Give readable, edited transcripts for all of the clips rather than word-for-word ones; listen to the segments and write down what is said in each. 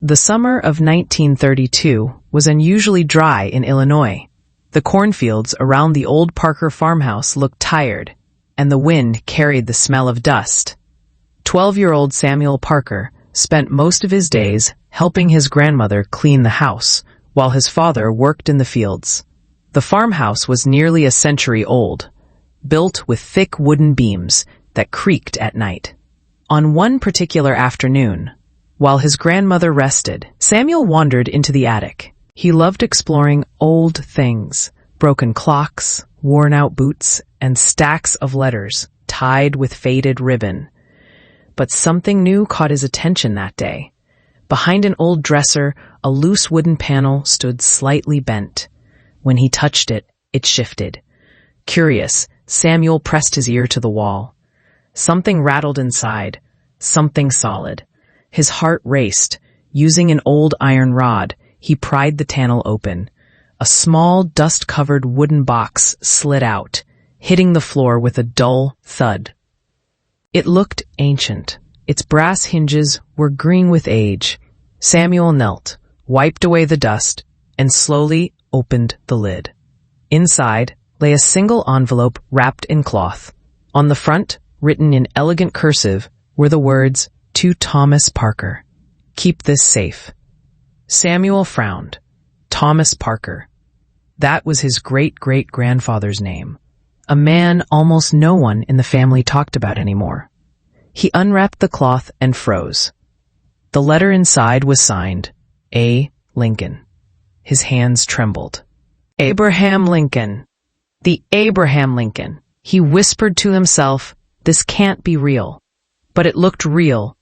The summer of 1932 was unusually dry in Illinois. The cornfields around the old Parker farmhouse looked tired, and the wind carried the smell of dust. 12-year-old Samuel Parker spent most of his days helping his grandmother clean the house, while his father worked in the fields. The farmhouse was nearly a century old, built with thick wooden beams that creaked at night. On one particular afternoon, while his grandmother rested, Samuel wandered into the attic. He loved exploring old things, broken clocks, worn-out boots, and stacks of letters tied with faded ribbon. But something new caught his attention that day. Behind an old dresser, a loose wooden panel stood slightly bent. When he touched it, it shifted. Curious, Samuel pressed his ear to the wall. Something rattled inside, something solid. His heart raced. Using an old iron rod, he pried the panel open. A small, dust-covered wooden box slid out, hitting the floor with a dull thud. It looked ancient. Its brass hinges were green with age. Samuel knelt, wiped away the dust, and slowly opened the lid. Inside lay a single envelope wrapped in cloth. On the front, written in elegant cursive, were the words, "To Thomas Parker. Keep this safe." Samuel frowned. Thomas Parker. That was his great-great-grandfather's name. A man almost no one in the family talked about anymore. He unwrapped the cloth and froze. The letter inside was signed, A. Lincoln. His hands trembled. Abraham Lincoln. The Abraham Lincoln. He whispered to himself, "This can't be real." But it looked real.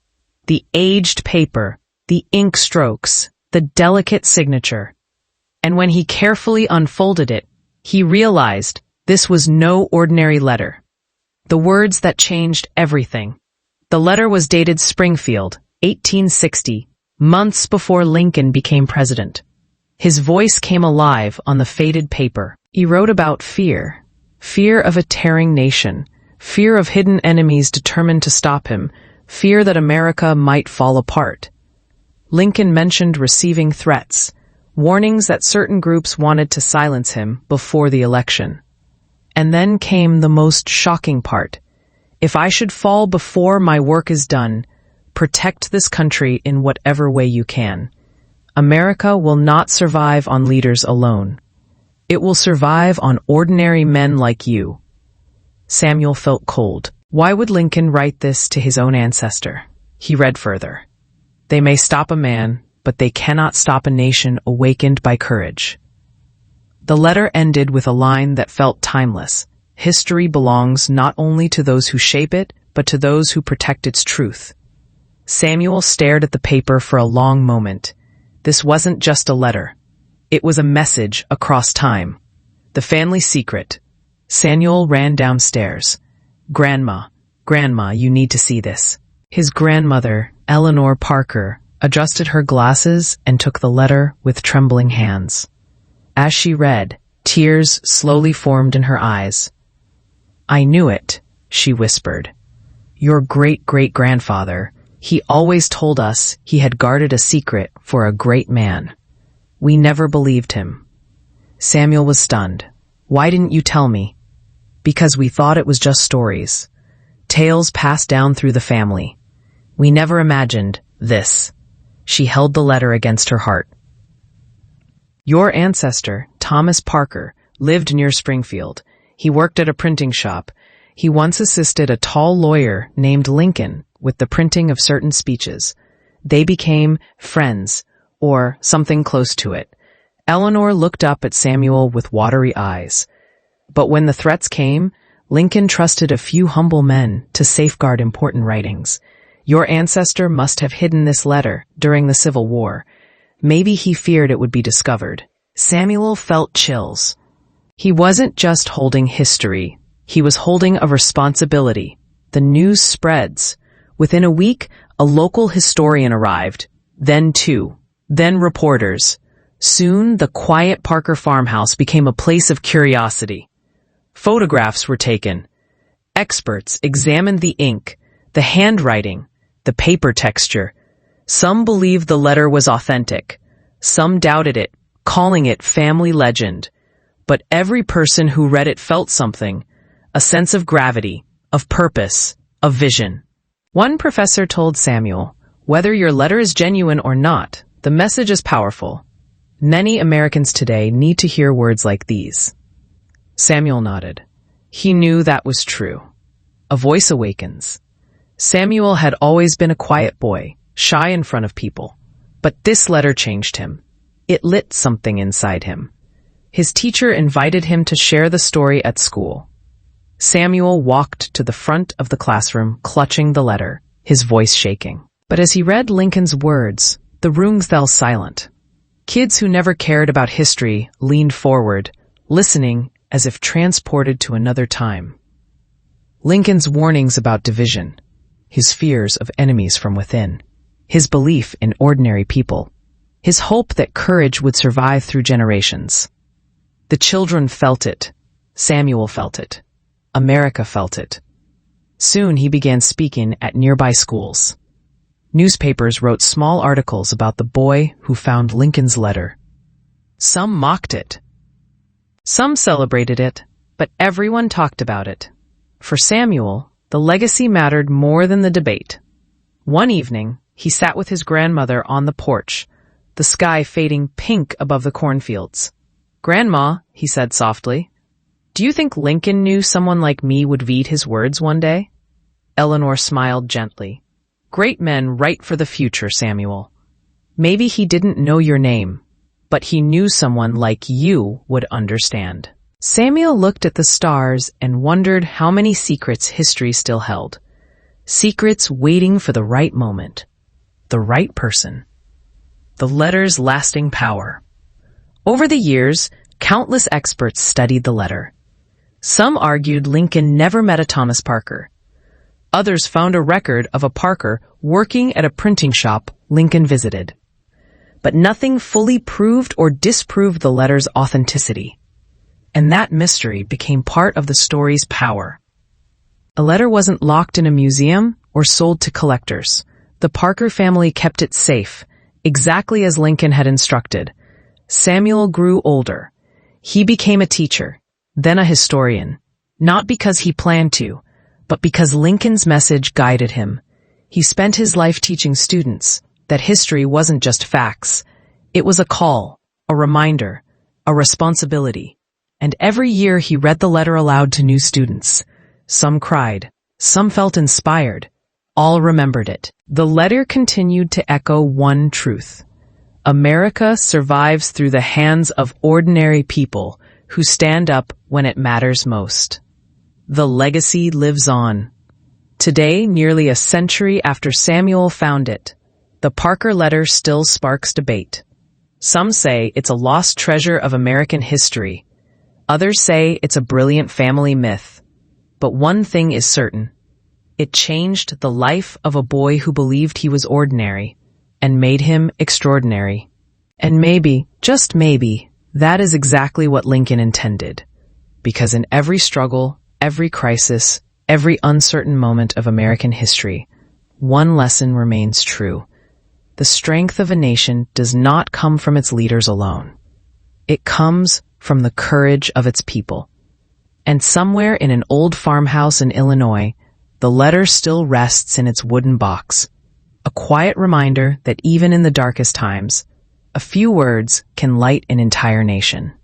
The aged paper, the ink strokes, the delicate signature. And when he carefully unfolded it, he realized this was no ordinary letter. The words that changed everything. The letter was dated Springfield, 1860, months before Lincoln became president. His voice came alive on the faded paper. He wrote about fear. Fear of a tearing nation. Fear of hidden enemies determined to stop him. Fear that America might fall apart. Lincoln mentioned receiving threats, warnings that certain groups wanted to silence him before the election. And then came the most shocking part. If I should fall before my work is done, protect this country in whatever way you can. America will not survive on leaders alone. It will survive on ordinary men like you. Samuel felt cold. Why would Lincoln write this to his own ancestor? He read further. They may stop a man, but they cannot stop a nation awakened by courage. The letter ended with a line that felt timeless. History belongs not only to those who shape it, but to those who protect its truth. Samuel stared at the paper for a long moment. This wasn't just a letter. It was a message across time. The family secret. Samuel ran downstairs. Grandma, you need to see this." His grandmother, Eleanor Parker, adjusted her glasses and took the letter with trembling hands. As she read, tears slowly formed in her eyes. "I knew it," she whispered. "Your great-great-grandfather, he always told us he had guarded a secret for a great man. We never believed him." Samuel was stunned. "Why didn't you tell me?" "Because we thought it was just stories. Tales passed down through the family. We never imagined this." She held the letter against her heart. "Your ancestor, Thomas Parker, lived near Springfield. He worked at a printing shop. He once assisted a tall lawyer named Lincoln with the printing of certain speeches. They became friends, or something close to it." Eleanor looked up at Samuel with watery eyes. "But when the threats came, Lincoln trusted a few humble men to safeguard important writings. Your ancestor must have hidden this letter during the Civil War. Maybe he feared it would be discovered." Samuel felt chills. He wasn't just holding history. He was holding a responsibility. The news spreads. Within a week, a local historian arrived. Then two. Then reporters. Soon, the quiet Parker farmhouse became a place of curiosity. Photographs were taken. Experts examined the ink, the handwriting, the paper texture. Some believed the letter was authentic. Some doubted it, calling it family legend. But every person who read it felt something, a sense of gravity, of purpose, of vision. One professor told Samuel, "Whether your letter is genuine or not, the message is powerful. Many Americans today need to hear words like these." Samuel nodded. He knew that was true. A voice awakens. Samuel had always been a quiet boy, shy in front of people. But this letter changed him. It lit something inside him. His teacher invited him to share the story at school. Samuel walked to the front of the classroom, clutching the letter, his voice shaking. But as he read Lincoln's words, the room fell silent. Kids who never cared about history leaned forward, listening as if transported to another time. Lincoln's warnings about division, his fears of enemies from within, his belief in ordinary people, his hope that courage would survive through generations. The children felt it. Samuel felt it. America felt it. Soon he began speaking at nearby schools. Newspapers wrote small articles about the boy who found Lincoln's letter. Some mocked it. Some celebrated it, but everyone talked about it. For Samuel, the legacy mattered more than the debate. One evening, he sat with his grandmother on the porch, the sky fading pink above the cornfields. "Grandma," he said softly, "do you think Lincoln knew someone like me would read his words one day?" Eleanor smiled gently. "Great men write for the future, Samuel. Maybe he didn't know your name, but he knew someone like you would understand." Samuel looked at the stars and wondered how many secrets history still held. Secrets waiting for the right moment, the right person. The letter's lasting power. Over the years, countless experts studied the letter. Some argued Lincoln never met a Thomas Parker. Others found a record of a Parker working at a printing shop Lincoln visited. But nothing fully proved or disproved the letter's authenticity. And that mystery became part of the story's power. A letter wasn't locked in a museum or sold to collectors. The Parker family kept it safe, exactly as Lincoln had instructed. Samuel grew older. He became a teacher, then a historian, not because he planned to, but because Lincoln's message guided him. He spent his life teaching students that history wasn't just facts. It was a call, a reminder, a responsibility. And every year he read the letter aloud to new students. Some cried, some felt inspired, all remembered it. The letter continued to echo one truth. America survives through the hands of ordinary people who stand up when it matters most. The legacy lives on. Today, nearly a century after Samuel found it, the Parker letter still sparks debate. Some say it's a lost treasure of American history. Others say it's a brilliant family myth. But one thing is certain. It changed the life of a boy who believed he was ordinary and made him extraordinary. And maybe, just maybe, that is exactly what Lincoln intended. Because in every struggle, every crisis, every uncertain moment of American history, one lesson remains true. The strength of a nation does not come from its leaders alone. It comes from the courage of its people. And somewhere in an old farmhouse in Illinois, the letter still rests in its wooden box. A quiet reminder that even in the darkest times, a few words can light an entire nation.